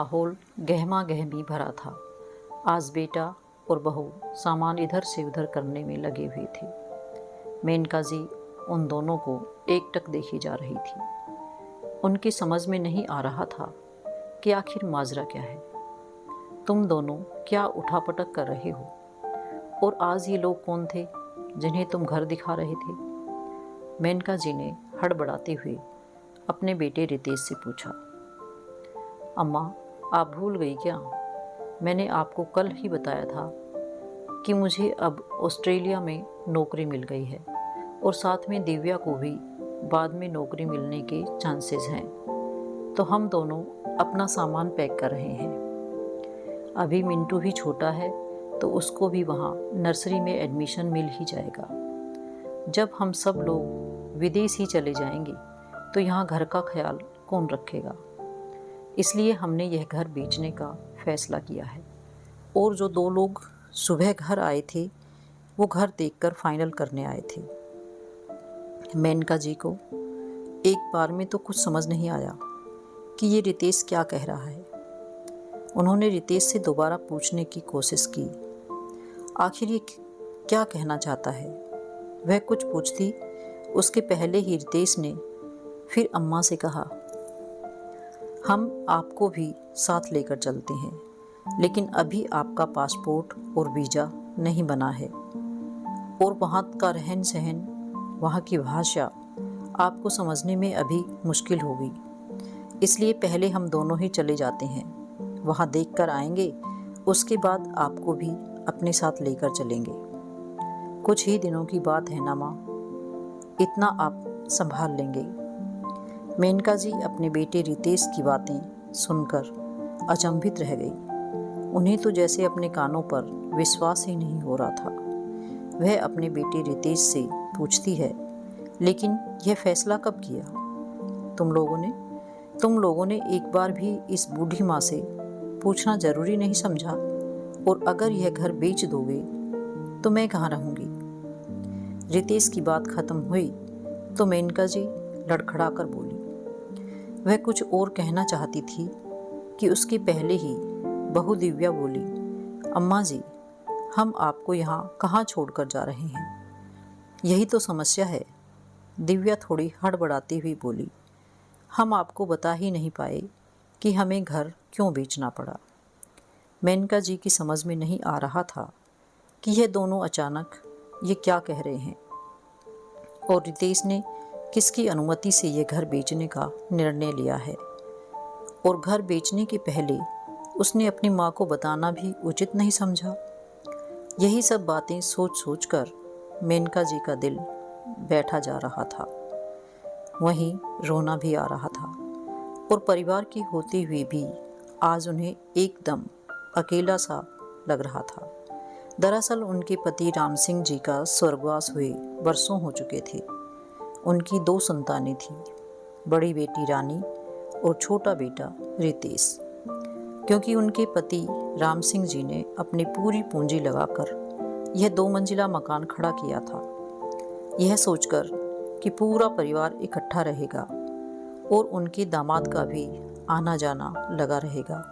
माहौल गहमा गहमी भरा था। आज बेटा और बहू सामान इधर से उधर करने में लगे हुए थे। मेनका जी उन दोनों को एकटक देखी जा रही थी। उनकी समझ में नहीं आ रहा था कि आखिर माजरा क्या है। तुम दोनों क्या उठापटक कर रहे हो? और आज ये लोग कौन थे जिन्हें तुम घर दिखा रहे थे? मेनका जी ने हड़बड़ाते हुए अपने बेटे रितेश से पूछा। अम्मा, आप भूल गई क्या? मैंने आपको कल ही बताया था कि मुझे अब ऑस्ट्रेलिया में नौकरी मिल गई है और साथ में दिव्या को भी बाद में नौकरी मिलने के चांसेस हैं। तो हम दोनों अपना सामान पैक कर रहे हैं। अभी मिंटू भी छोटा है तो उसको भी वहाँ नर्सरी में एडमिशन मिल ही जाएगा। जब हम सब लोग विदेश ही चले जाएंगे तो यहाँ घर का ख्याल कौन रखेगा? इसलिए हमने यह घर बेचने का फैसला किया है। और जो दो लोग सुबह घर आए थे वो घर देखकर फाइनल करने आए थे। मेनका जी को एक बार में तो कुछ समझ नहीं आया कि ये रितेश क्या कह रहा है। उन्होंने रितेश से दोबारा पूछने की कोशिश की, आखिर ये क्या कहना चाहता है। वह कुछ पूछती उसके पहले ही रितेश ने फिर अम्मा से कहा, हम आपको भी साथ लेकर चलते हैं, लेकिन अभी आपका पासपोर्ट और वीज़ा नहीं बना है और वहाँ का रहन सहन, वहाँ की भाषा आपको समझने में अभी मुश्किल होगी। इसलिए पहले हम दोनों ही चले जाते हैं, वहाँ देख कर आएंगे, उसके बाद आपको भी अपने साथ लेकर चलेंगे। कुछ ही दिनों की बात है ना माँ, इतना आप संभाल लेंगे। मेनका जी अपने बेटे रितेश की बातें सुनकर अचंभित रह गई। उन्हें तो जैसे अपने कानों पर विश्वास ही नहीं हो रहा था। वह अपने बेटे रितेश से पूछती है, लेकिन यह फैसला कब किया? तुम लोगों ने एक बार भी इस बूढ़ी माँ से पूछना जरूरी नहीं समझा? और अगर यह घर बेच दोगे तो मैं कहाँ रहूँगी? रितेश की बात खत्म हुई तो मेनका जी लड़खड़ा कर बोली। वह कुछ और कहना चाहती थी कि उसके पहले ही बहू दिव्या बोली, अम्मा जी, हम आपको यहाँ कहाँ छोड़कर जा रहे हैं? यही तो समस्या है। दिव्या थोड़ी हड़बड़ाती हुई बोली, हम आपको बता ही नहीं पाए कि हमें घर क्यों बेचना पड़ा। मेनका जी की समझ में नहीं आ रहा था कि यह दोनों अचानक ये क्या कह रहे हैं और रितेश ने किसकी अनुमति से ये घर बेचने का निर्णय लिया है। और घर बेचने के पहले उसने अपनी माँ को बताना भी उचित नहीं समझा। यही सब बातें सोच सोच कर मेनका जी का दिल बैठा जा रहा था। वहीं रोना भी आ रहा था और परिवार की होते हुए भी आज उन्हें एकदम अकेला सा लग रहा था। दरअसल उनके पति राम सिंह जी का स्वर्गवास हुए वर्षों हो चुके थे। उनकी 2 संतानें थीं, बड़ी बेटी रानी और छोटा बेटा रितेश। क्योंकि उनके पति राम सिंह जी ने अपनी पूरी पूंजी लगाकर यह 2 मंजिला मकान खड़ा किया था, यह सोचकर कि पूरा परिवार इकट्ठा रहेगा और उनके दामाद का भी आना जाना लगा रहेगा।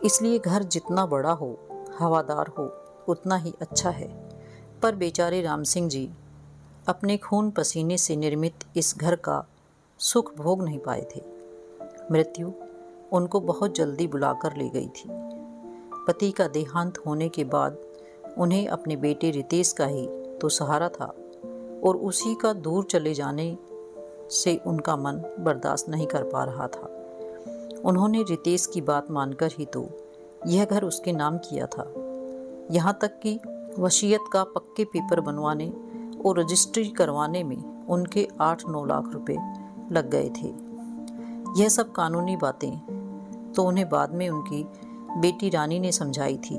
इसलिए घर जितना बड़ा हो, हवादार हो, उतना ही अच्छा है। पर बेचारे राम सिंह जी अपने खून पसीने से निर्मित इस घर का सुख भोग नहीं पाए थे। मृत्यु उनको बहुत जल्दी बुलाकर ले गई थी। पति का देहांत होने के बाद उन्हें अपने बेटे रितेश का ही तो सहारा था और उसी का दूर चले जाने से उनका मन बर्दाश्त नहीं कर पा रहा था। उन्होंने रितेश की बात मानकर ही तो यह घर उसके नाम किया था। यहाँ तक कि वसीयत का पक्के पेपर बनवाने और रजिस्ट्री करवाने में उनके 8-9 लाख रुपए लग गए थे। यह सब कानूनी बातें तो उन्हें बाद में उनकी बेटी रानी ने समझाई थी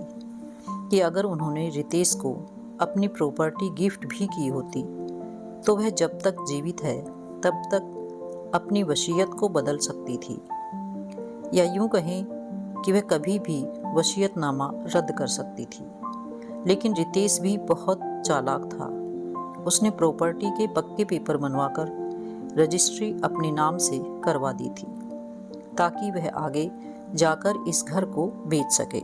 कि अगर उन्होंने रितेश को अपनी प्रॉपर्टी गिफ्ट भी की होती तो वह जब तक जीवित है तब तक अपनी वसीयत को बदल सकती थी, या यूं कहें कि वह कभी भी वसीयतनामा रद्द कर सकती थी। लेकिन रितेश भी बहुत चालाक था। उसने प्रॉपर्टी के पक्के पेपर बनवाकर रजिस्ट्री अपने नाम से करवा दी थी ताकि वह आगे जाकर इस घर को बेच सके।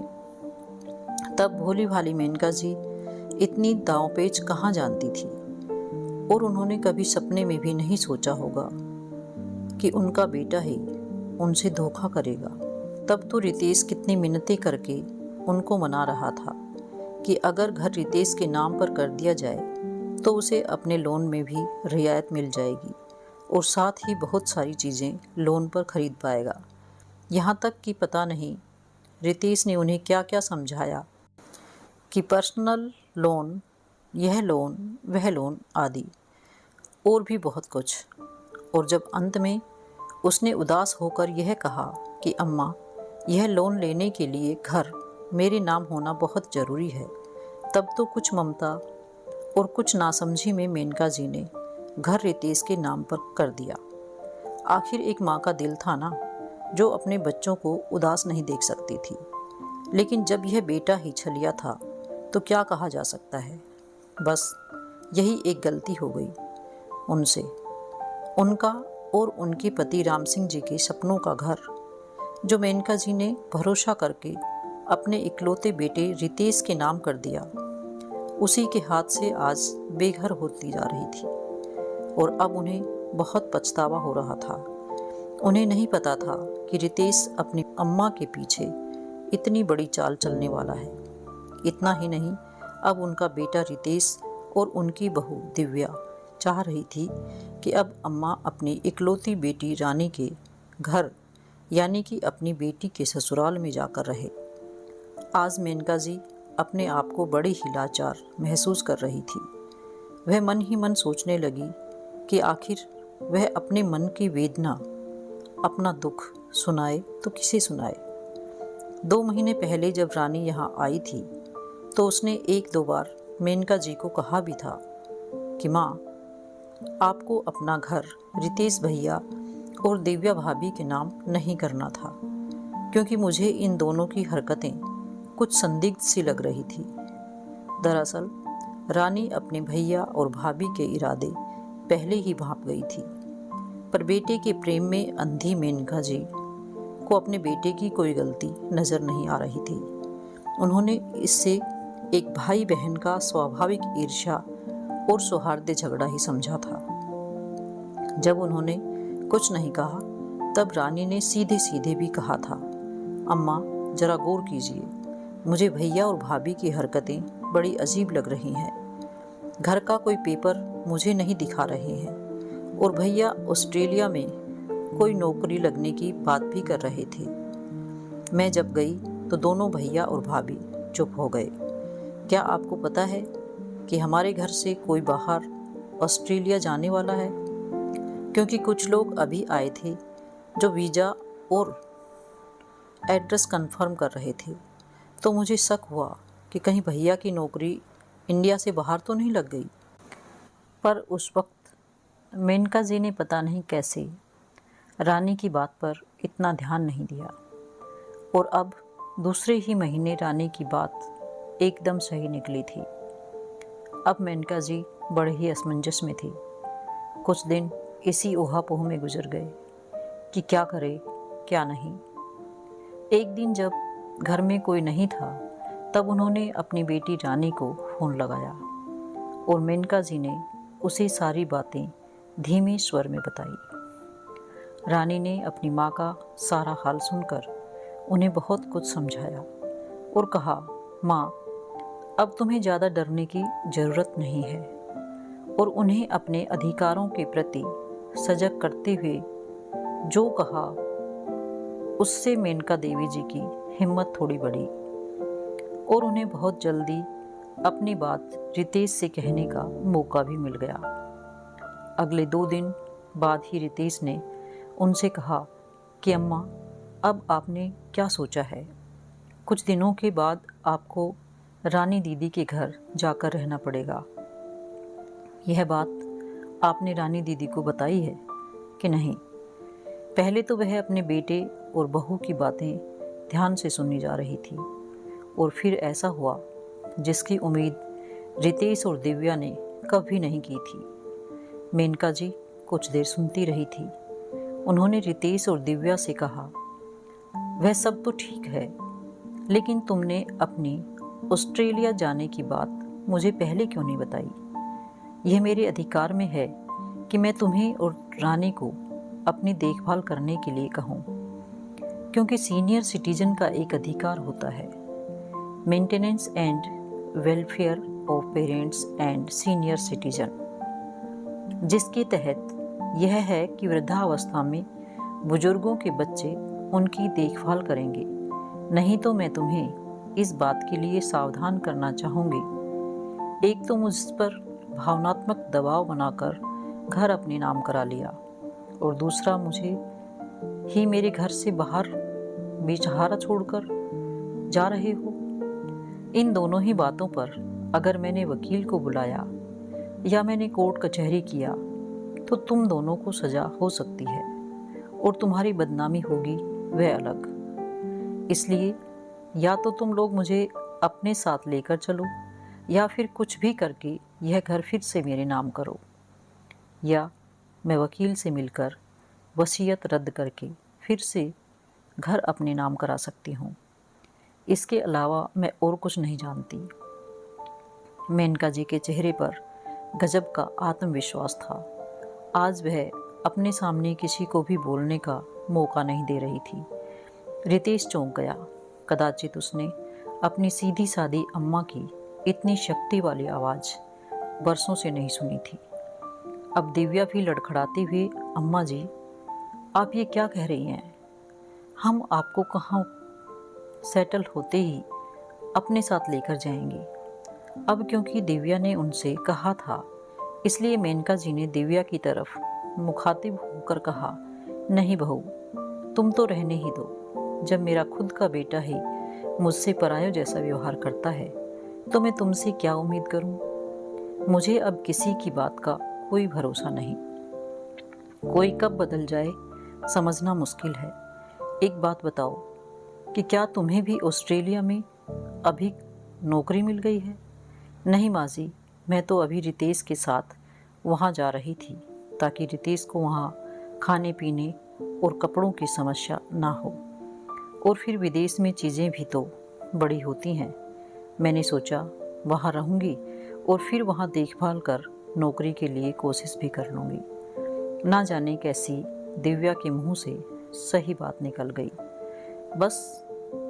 तब भोली भाली मेनका जी इतनी दांवपेच कहाँ जानती थी, और उन्होंने कभी सपने में भी नहीं सोचा होगा कि उनका बेटा ही उनसे धोखा करेगा। तब तो रितेश कितनी मिन्नतें करके उनको मना रहा था कि अगर घर रितेश के नाम पर कर दिया जाए तो उसे अपने लोन में भी रियायत मिल जाएगी और साथ ही बहुत सारी चीज़ें लोन पर खरीद पाएगा। यहाँ तक कि पता नहीं रितेश ने उन्हें क्या क्या समझाया कि पर्सनल लोन, यह लोन, वह लोन आदि, और भी बहुत कुछ। और जब अंत में उसने उदास होकर यह कहा कि अम्मा, यह लोन लेने के लिए घर मेरे नाम होना बहुत ज़रूरी है, तब तो कुछ ममता और कुछ नासमझी में मेनका जी ने घर रितेश के नाम पर कर दिया। आखिर एक माँ का दिल था ना, जो अपने बच्चों को उदास नहीं देख सकती थी। लेकिन जब यह बेटा ही छलिया था तो क्या कहा जा सकता है। बस यही एक गलती हो गई उनसे। उनका और उनके पति राम सिंह जी के सपनों का घर, जो मेनका जी ने भरोसा करके अपने इकलौते बेटे रितेश के नाम कर दिया, उसी के हाथ से आज बेघर होती जा रही थी। और अब उन्हें बहुत पछतावा हो रहा था। उन्हें नहीं पता था कि रितेश अपनी अम्मा के पीछे इतनी बड़ी चाल चलने वाला है। इतना ही नहीं, अब उनका बेटा रितेश और उनकी बहू दिव्या चाह रही थी कि अब अम्मा अपनी इकलौती बेटी रानी के घर, यानी कि अपनी बेटी के ससुराल में जाकर रहे। आज मेनका जी अपने आप को बड़ी ही लाचार महसूस कर रही थी। वह मन ही मन सोचने लगी कि आखिर वह अपने मन की वेदना, अपना दुख सुनाए तो किसे सुनाए। 2 महीने पहले जब रानी यहाँ आई थी तो उसने 1-2 बार मेनका जी को कहा भी था कि माँ, आपको अपना घर रितेश भैया और दिव्या भाभी के नाम नहीं करना था, क्योंकि मुझे इन दोनों की हरकतें कुछ संदिग्ध सी लग रही थी। दरअसल रानी अपने भैया और भाभी के इरादे पहले ही भांप गई थी, पर बेटे के प्रेम में अंधी मेनका जी को अपने बेटे की कोई गलती नज़र नहीं आ रही थी। उन्होंने इससे एक भाई बहन का स्वाभाविक ईर्ष्या और सौहार्द झगड़ा ही समझा था। जब उन्होंने कुछ नहीं कहा तब रानी ने सीधे सीधे भी कहा था, अम्मा जरा गौर कीजिए, मुझे भैया और भाभी की हरकतें बड़ी अजीब लग रही हैं। घर का कोई पेपर मुझे नहीं दिखा रहे हैं और भैया ऑस्ट्रेलिया में कोई नौकरी लगने की बात भी कर रहे थे। मैं जब गई तो दोनों भैया और भाभी चुप हो गए। क्या आपको पता है कि हमारे घर से कोई बाहर ऑस्ट्रेलिया जाने वाला है? क्योंकि कुछ लोग अभी आए थे जो वीज़ा और एड्रेस कंफर्म कर रहे थे, तो मुझे शक हुआ कि कहीं भैया की नौकरी इंडिया से बाहर तो नहीं लग गई। पर उस वक्त मेनका जी ने पता नहीं कैसे रानी की बात पर इतना ध्यान नहीं दिया, और अब दूसरे ही महीने रानी की बात एकदम सही निकली थी। अब मेनका जी बड़े ही असमंजस में थी। कुछ दिन इसी ऊहापोह में गुजर गए कि क्या करे क्या नहीं। एक दिन जब घर में कोई नहीं था तब उन्होंने अपनी बेटी रानी को फ़ोन लगाया और मेनका जी ने उसे सारी बातें धीमे स्वर में बताई। रानी ने अपनी माँ का सारा हाल सुनकर उन्हें बहुत कुछ समझाया और कहा, माँ, अब तुम्हें ज़्यादा डरने की ज़रूरत नहीं है, और उन्हें अपने अधिकारों के प्रति सजग करते हुए जो कहा उससे मेनका देवी जी की हिम्मत थोड़ी बढ़ी और उन्हें बहुत जल्दी अपनी बात रितेश से कहने का मौका भी मिल गया। अगले 2 दिन बाद ही रितेश ने उनसे कहा कि अम्मा, अब आपने क्या सोचा है? कुछ दिनों के बाद आपको रानी दीदी के घर जाकर रहना पड़ेगा। यह बात आपने रानी दीदी को बताई है कि नहीं? पहले तो वह अपने बेटे और बहू की बातें ध्यान से सुननी जा रही थी, और फिर ऐसा हुआ जिसकी उम्मीद रितेश और दिव्या ने कभी नहीं की थी। मेनका जी कुछ देर सुनती रही थी। उन्होंने रितेश और दिव्या से कहा, वह सब तो ठीक है, लेकिन तुमने अपनी ऑस्ट्रेलिया जाने की बात मुझे पहले क्यों नहीं बताई? यह मेरे अधिकार में है कि मैं तुम्हें और रानी को अपनी देखभाल करने के लिए कहूँ, क्योंकि सीनियर सिटीजन का एक अधिकार होता है, maintenance and welfare of parents and senior citizen, जिसके तहत यह है कि वृद्धावस्था में बुजुर्गों के बच्चे उनकी देखभाल करेंगे। नहीं तो मैं तुम्हें इस बात के लिए सावधान करना चाहूँगी, एक तो मुझ पर भावनात्मक दबाव बनाकर घर अपने नाम करा लिया, और दूसरा मुझे ही मेरे घर से बाहर बेसहारा छोड़कर जा रहे हो। इन दोनों ही बातों पर अगर मैंने वकील को बुलाया या मैंने कोर्ट कचहरी किया तो तुम दोनों को सजा हो सकती है और तुम्हारी बदनामी होगी, वह अलग। इसलिए या तो तुम लोग मुझे अपने साथ लेकर चलो या फिर कुछ भी करके यह घर फिर से मेरे नाम करो, या मैं वकील से मिलकर वसीयत रद्द करके फिर से घर अपने नाम करा सकती हूँ। इसके अलावा मैं और कुछ नहीं जानती। मेनका जी के चेहरे पर गजब का आत्मविश्वास था। आज वह अपने सामने किसी को भी बोलने का मौका नहीं दे रही थी। रितेश चौंक गया। कदाचित उसने अपनी सीधी सादी अम्मा की इतनी शक्ति वाली आवाज़ बरसों से नहीं सुनी थी। अब दिव्या भी लड़खड़ाते हुए, अम्मा जी आप ये क्या कह रही हैं? हम आपको कहाँ सेटल होते ही अपने साथ लेकर जाएंगे। अब क्योंकि दिव्या ने उनसे कहा था, इसलिए मेनका जी ने दिव्या की तरफ मुखातिब होकर कहा, नहीं बहू, तुम तो रहने ही दो। जब मेरा खुद का बेटा ही मुझसे पराया जैसा व्यवहार करता है तो मैं तुमसे क्या उम्मीद करूं? मुझे अब किसी की बात का कोई भरोसा नहीं। कोई कब बदल जाए समझना मुश्किल है। एक बात बताओ कि क्या तुम्हें भी ऑस्ट्रेलिया में अभी नौकरी मिल गई है? नहीं माँ जी, मैं तो अभी रितेश के साथ वहाँ जा रही थी ताकि रितेश को वहाँ खाने पीने और कपड़ों की समस्या ना हो, और फिर विदेश में चीज़ें भी तो बड़ी होती हैं। मैंने सोचा वहाँ रहूँगी और फिर वहाँ देखभाल कर नौकरी के लिए कोशिश भी कर लूँगी। ना जाने कैसी दिव्या के मुंह से सही बात निकल गई। बस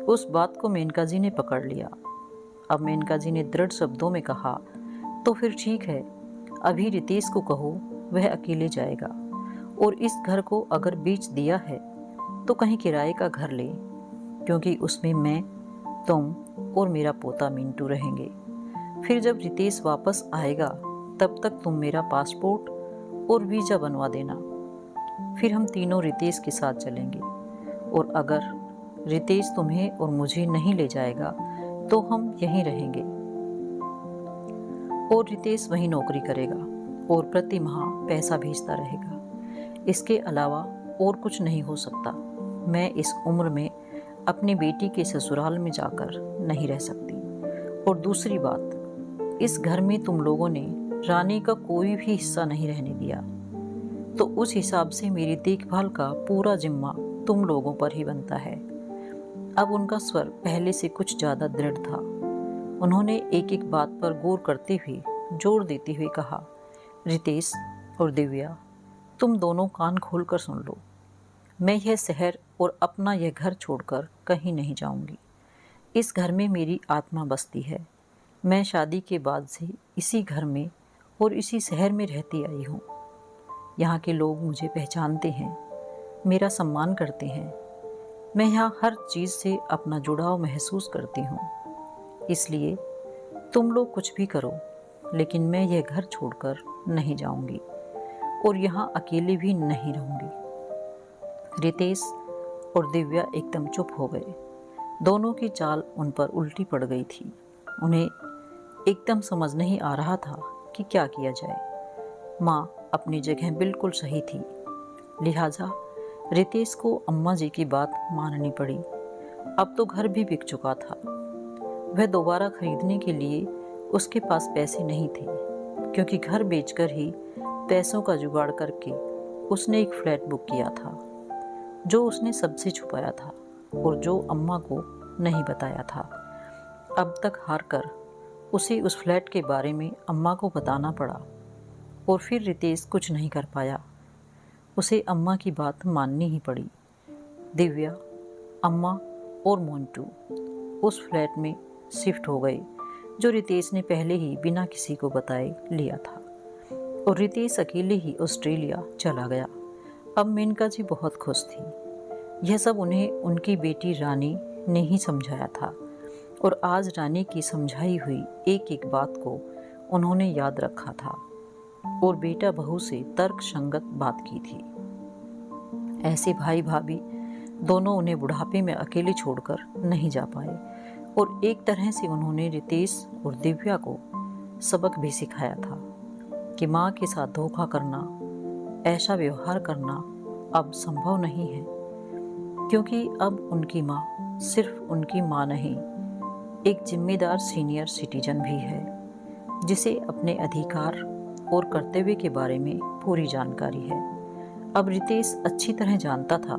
उस बात को मेनका जी ने पकड़ लिया। अब मेनका जी ने दृढ़ शब्दों में कहा, तो फिर ठीक है, अभी रितेश को कहो वह अकेले जाएगा, और इस घर को अगर बेच दिया है तो कहीं किराए का घर ले, क्योंकि उसमें मैं, तुम और मेरा पोता मिंटू रहेंगे। फिर जब रितेश वापस आएगा तब तक तुम मेरा पासपोर्ट और वीज़ा बनवा देना। फिर हम तीनों रितेश के साथ चलेंगे, और अगर रितेश तुम्हें और मुझे नहीं ले जाएगा तो हम यहीं रहेंगे, और रितेश वहीं नौकरी करेगा और प्रति माह पैसा भेजता रहेगा। इसके अलावा और कुछ नहीं हो सकता। मैं इस उम्र में अपनी बेटी के ससुराल में जाकर नहीं रह सकती। और दूसरी बात, इस घर में तुम लोगों ने रानी का कोई भी हिस्सा नहीं रहने दिया, तो उस हिसाब से मेरी देखभाल का पूरा जिम्मा तुम लोगों पर ही बनता है। अब उनका स्वर पहले से कुछ ज़्यादा दृढ़ था। उन्होंने एक एक बात पर गौर करते हुए जोर देते हुए कहा, रितेश और दिव्या, तुम दोनों कान खोलकर सुन लो। मैं यह शहर और अपना यह घर छोड़कर कहीं नहीं जाऊंगी। इस घर में मेरी आत्मा बसती है। मैं शादी के बाद से इसी घर में और इसी शहर में रहती आई हूँ। यहाँ के लोग मुझे पहचानते हैं, मेरा सम्मान करते हैं। मैं यहाँ हर चीज़ से अपना जुड़ाव महसूस करती हूँ। इसलिए तुम लोग कुछ भी करो, लेकिन मैं यह घर छोड़कर नहीं जाऊंगी और यहाँ अकेले भी नहीं रहूंगी। रितेश और दिव्या एकदम चुप हो गए। दोनों की चाल उन पर उल्टी पड़ गई थी। उन्हें एकदम समझ नहीं आ रहा था कि क्या किया जाए। माँ अपनी जगह बिल्कुल सही थी, लिहाजा रितेश को अम्मा जी की बात माननी पड़ी। अब तो घर भी बिक चुका था। वह दोबारा खरीदने के लिए उसके पास पैसे नहीं थे, क्योंकि घर बेचकर ही पैसों का जुगाड़ करके उसने एक फ्लैट बुक किया था, जो उसने सबसे छुपाया था। और जो अम्मा को नहीं बताया था। अब तक हार कर उसे उस फ्लैट के बारे में अम्मा को बताना पड़ा और फिर रितेश कुछ नहीं कर पाया। उसे अम्मा की बात माननी ही पड़ी। दिव्या, अम्मा और मोंटू उस फ्लैट में शिफ्ट हो गए जो रितेश ने पहले ही बिना किसी को बताए लिया था, और रितेश अकेले ही ऑस्ट्रेलिया चला गया। अब मेनका जी बहुत खुश थी। यह सब उन्हें उनकी बेटी रानी ने ही समझाया था, और आज रानी की समझाई हुई एक एक बात को उन्होंने याद रखा था और बेटा बहू से तर्क संगत बात की थी। ऐसे भाई भाभी दोनों उन्हें बुढ़ापे में अकेले छोड़कर नहीं जा पाए, और एक तरह से उन्होंने रितेश और दिव्या को सबक भी सिखाया था कि माँ के साथ धोखा करना, ऐसा व्यवहार करना अब संभव नहीं है, क्योंकि अब उनकी माँ सिर्फ उनकी माँ नहीं, एक जिम्मेदार सीनियर सिटीजन भी है जिसे अपने अधिकार और कर्तव्य के बारे में पूरी जानकारी है। अब रितेश अच्छी तरह जानता था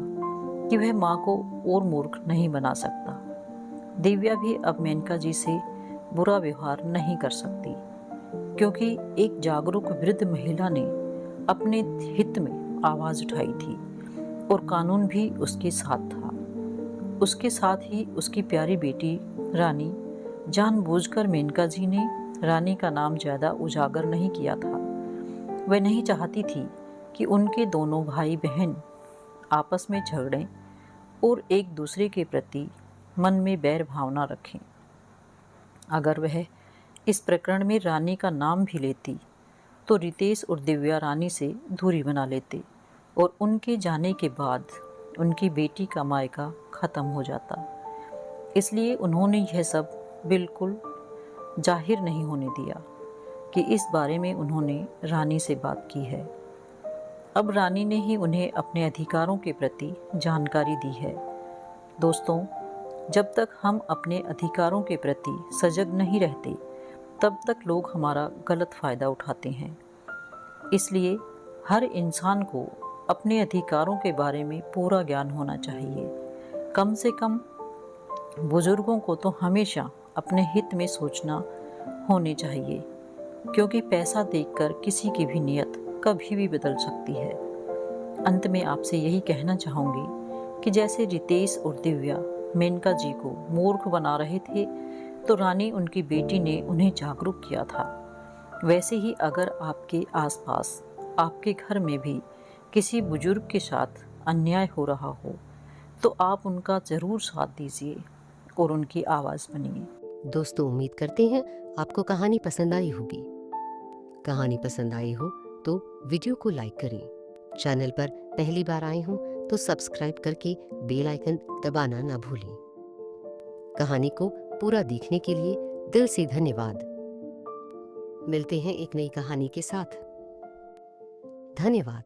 कि वह माँ को और मूर्ख नहीं बना सकता। दिव्या भी अब मेनका जी से बुरा व्यवहार नहीं कर सकती, क्योंकि एक जागरूक वृद्ध महिला ने अपने हित में आवाज़ उठाई थी और कानून भी उसके साथ था। उसके साथ ही उसकी प्यारी बेटी रानी, जानबूझकर मेनका जी ने रानी का नाम ज़्यादा उजागर नहीं किया था। वह नहीं चाहती थी कि उनके दोनों भाई बहन आपस में झगड़ें और एक दूसरे के प्रति मन में बैर भावना रखें। अगर वह इस प्रकरण में रानी का नाम भी लेती तो रितेश और दिव्या रानी से दूरी बना लेते, और उनके जाने के बाद उनकी बेटी का मायका ख़त्म हो जाता। इसलिए उन्होंने यह सब बिल्कुल जाहिर नहीं होने दिया कि इस बारे में उन्होंने रानी से बात की है। अब रानी ने ही उन्हें अपने अधिकारों के प्रति जानकारी दी है। दोस्तों, जब तक हम अपने अधिकारों के प्रति सजग नहीं रहते, तब तक लोग हमारा गलत फ़ायदा उठाते हैं। इसलिए हर इंसान को अपने अधिकारों के बारे में पूरा ज्ञान होना चाहिए। कम से कम बुजुर्गों को तो हमेशा अपने हित में सोचना होने चाहिए, क्योंकि पैसा देखकर किसी की भी नीयत कभी भी बदल सकती है। अंत में आपसे यही कहना चाहूँगी कि जैसे रितेश और दिव्या मेनका जी को मूर्ख बना रहे थे, तो रानी उनकी बेटी ने उन्हें जागरूक किया था। वैसे ही अगर आपके आसपास, आपके घर में भी किसी बुजुर्ग के साथ अन्याय हो रहा हो, तो आप उनका ज़रूर साथ दीजिए और उनकी आवाज़ बनिए। दोस्तों, उम्मीद करते हैं आपको कहानी पसंद आई होगी। कहानी पसंद आई हो तो वीडियो को लाइक करें। चैनल पर पहली बार आए हो तो सब्सक्राइब करके बेल आइकन दबाना ना भूलें। कहानी को पूरा देखने के लिए दिल से धन्यवाद। मिलते हैं एक नई कहानी के साथ। धन्यवाद।